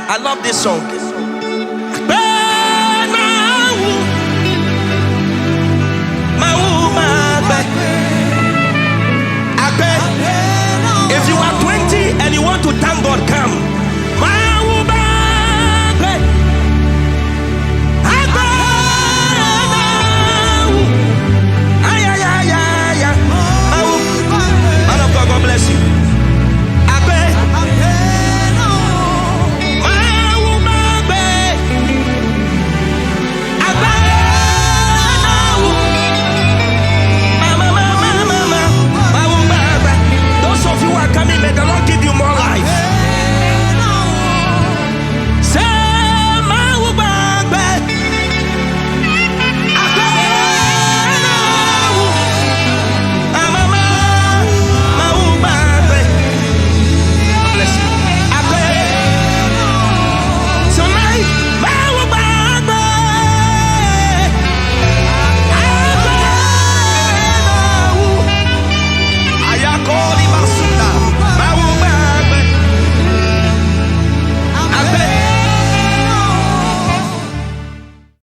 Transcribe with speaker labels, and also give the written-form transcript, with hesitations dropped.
Speaker 1: I love this song. If you are 20 and you want to thank God,